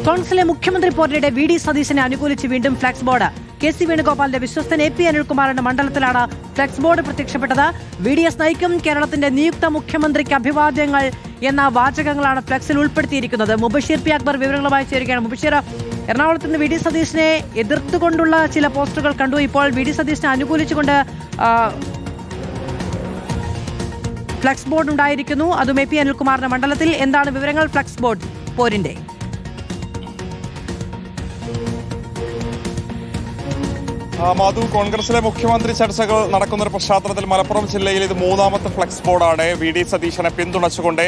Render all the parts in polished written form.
കോൺഗ്രസിലെ മുഖ്യമന്ത്രി പോരിനിടെ V D സതീശനെ അനുകൂലിച്ച് വീണ്ടും ഫ്ലക്സ് ബോർഡ്. കെ.സി. വേണുഗോപാലിന്റെ വിശ്വസ്തൻ എ.പി. അനിൽകുമാറിന്റെ മണ്ഡലത്തിലാണ് ഫ്ലക്സ് ബോർഡ് പ്രത്യക്ഷപ്പെട്ടത്. വി.ഡി.എസ് നയിക്കും കേരളത്തിന്റെ നിയുക്ത മുഖ്യമന്ത്രിക്ക് അഭിവാദ്യങ്ങൾ എന്ന വാചകങ്ങളാണ് ഫ്ലക്സിൽ ഉൾപ്പെടുത്തിയിരിക്കുന്നത്. മുബഷീർ പി അക്ബർ വിവരങ്ങളുമായി ചേരുകയാണ്. മുബഷീർ, എറണാകുളത്ത് നിന്ന് വി ഡി സതീശനെ എതിർത്തുകൊണ്ടുള്ള ചില പോസ്റ്ററുകൾ കണ്ടു. ഇപ്പോൾ വി ഡി സതീശനെ അനുകൂലിച്ചുകൊണ്ട് ഫ്ലക്സ് ബോർഡ് ഉണ്ടായിരിക്കുന്നു, അതും എ.പി. അനിൽകുമാറിന്റെ മണ്ഡലത്തിൽ. എന്താണ് വിവരങ്ങൾ ഫ്ലക്സ് ബോർഡ് പോരിന്റെ? മാധു, കോൺഗ്രസിലെ മുഖ്യമന്ത്രി ചർച്ചകൾ നടക്കുന്ന ഒരു പശ്ചാത്തലത്തിൽ മലപ്പുറം ജില്ലയിൽ ഇത് മൂന്നാമത്തെ ഫ്ലക്സ് ബോർഡാണ് വി ഡി സതീശനെ പിന്തുണച്ചുകൊണ്ട്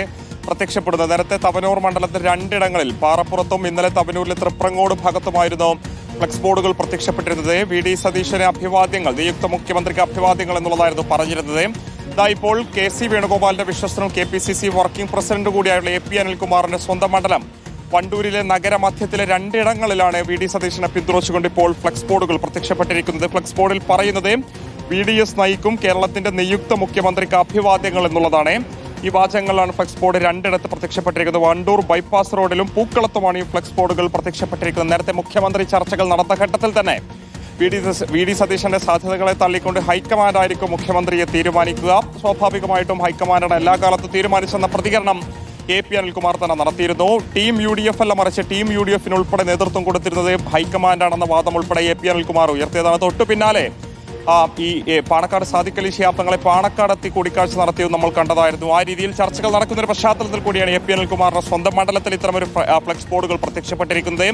പ്രത്യക്ഷപ്പെടുന്നത്. നേരത്തെ തവനൂർ മണ്ഡലത്തിൽ രണ്ടിടങ്ങളിൽ, പാറപ്പുറത്തും ഇന്നലെ തവനൂരിലെ തൃപ്രങ്ങോട് ഭാഗത്തുമായിരുന്നു ഫ്ലക്സ് ബോർഡുകൾ പ്രത്യക്ഷപ്പെട്ടിരുന്നത്. വി ഡി സതീശനെ അഭിവാദ്യങ്ങൾ, നിയുക്ത മുഖ്യമന്ത്രിക്ക് അഭിവാദ്യങ്ങൾ എന്നുള്ളതായിരുന്നു പറഞ്ഞിരുന്നത്. ഇതാ ഇപ്പോൾ കെ.സി. വേണുഗോപാലിന്റെ വിശ്വസ്തനും KPCC വർക്കിംഗ് പ്രസിഡന്റ് കൂടിയായുള്ള എ.പി. അനിൽകുമാറിന്റെ സ്വന്തം മണ്ഡലം വണ്ടൂരിലെ നഗരമധ്യത്തിലെ രണ്ടിടങ്ങളിലാണ് വി ഡി സതീശനെ പിന്തുണച്ചുകൊണ്ട് ഇപ്പോൾ ഫ്ലക്സ് ബോർഡുകൾ പ്രത്യക്ഷപ്പെട്ടിരിക്കുന്നത്. ഫ്ലക്സ് ബോർഡിൽ പറയുന്നത് VDS നയിക്കും കേരളത്തിന്റെ നിയുക്ത മുഖ്യമന്ത്രിക്ക് അഭിവാദ്യങ്ങൾ എന്നുള്ളതാണ്. ഈ വാചകങ്ങളാണ് ഫ്ലക്സ് ബോർഡ് രണ്ടിടത്ത് പ്രത്യക്ഷപ്പെട്ടിരിക്കുന്നത്. വണ്ടൂർ ബൈപ്പാസ് റോഡിലും പൂക്കളത്തുമാണ് ഈ ഫ്ലക്സ് ബോർഡുകൾ പ്രത്യക്ഷപ്പെട്ടിരിക്കുന്നത്. നേരത്തെ മുഖ്യമന്ത്രി ചർച്ചകൾ നടന്ന ഘട്ടത്തിൽ തന്നെ വി ഡി സതീശന്റെ സാധ്യതകളെ തള്ളിക്കൊണ്ട് ഹൈക്കമാൻഡായിരിക്കും മുഖ്യമന്ത്രിയെ തീരുമാനിക്കുക. സ്വാഭാവികമായിട്ടും ഹൈക്കമാൻഡാണ് എല്ലാ കാലത്തും തീരുമാനിച്ചെന്ന പ്രതികരണം എ.പി. അനിൽകുമാർ തന്നെ നടത്തിയിരുന്നു. ടീം UDF അല്ല, മറിച്ച് ടീം UDF ഉൾപ്പെടെ നേതൃത്വം കൊടുത്തിരുന്നത് ഹൈക്കമാൻഡാണെന്ന വാദം ഉൾപ്പെടെ എ.പി. അനിൽകുമാർ ഉയർത്തിയതാണ്. തൊട്ടു പിന്നാലെ ഈ പാണക്കാട് സാദിഖ് അലി ശിഹാബ് തങ്ങളെ പാണക്കാടെത്തി കൂടിക്കാഴ്ച നടത്തിയത് നമ്മൾ കണ്ടതായിരുന്നു. ആ രീതിയിൽ ചർച്ചകൾ നടക്കുന്ന ഒരു പശ്ചാത്തലത്തിൽ കൂടിയാണ് എ.പി. അനിൽകുമാറിന്റെ സ്വന്തം മണ്ഡലത്തിൽ ഇത്തരമൊരു ഫ്ലക്സ് ബോർഡുകൾ പ്രത്യക്ഷപ്പെട്ടിരിക്കുന്നത്.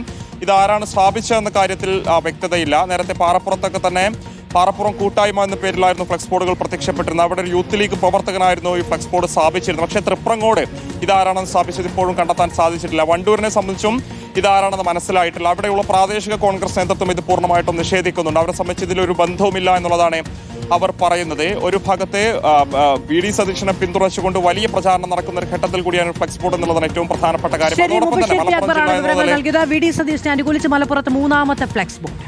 ഇതാരാണ് സ്ഥാപിച്ചതെന്ന കാര്യത്തിൽ വ്യക്തതയില്ല. നേരത്തെ പാറപ്പുറത്തൊക്കെ തന്നെ പാറപ്പുറം കൂട്ടായ്മ എന്ന പേരിലായിരുന്നു ഫ്ലക്സ് ബോർഡുകൾ പ്രത്യക്ഷപ്പെട്ടിരുന്നത്. അവിടെ ഒരു യൂത്ത് ലീഗ് പ്രവർത്തകനായിരുന്നു ഈ ഫ്ലക്സ് ബോർഡ് സ്ഥാപിച്ചിരുന്നത്. പക്ഷേ തൃപ്രങ്ങോട് ഇതാരാണെന്ന് സ്ഥാപിച്ചത് ഇപ്പോഴും കണ്ടെത്താൻ സാധിച്ചിട്ടില്ല. വണ്ടൂരിനെ സംബന്ധിച്ചും ഇതാരാണെന്ന് മനസ്സിലായിട്ടില്ല. അവിടെയുള്ള പ്രാദേശിക കോൺഗ്രസ് നേതൃത്വം ഇത് പൂർണ്ണമായിട്ടും നിഷേധിക്കുന്നുണ്ട്. അവരെ സംബന്ധിച്ച് ഇതിലൊരു ബന്ധവുമില്ല എന്നുള്ളതാണ് അവർ പറയുന്നത്. ഒരു ഭാഗത്തെ വി ഡി സതീശനെ പിന്തുണച്ചുകൊണ്ട് വലിയ പ്രചാരണം നടക്കുന്ന ഒരു ഘട്ടത്തിൽ കൂടിയാണ് ഫ്ലക്സ് ബോർഡ് എന്നുള്ളതാണ് ഏറ്റവും പ്രധാനപ്പെട്ട കാര്യം. വി ഡി സതീശനെ അനുകൂലിച്ച് മലപ്പുറത്ത് മൂന്നാമത്തെ ഫ്ലക്സ് ബോർഡ്.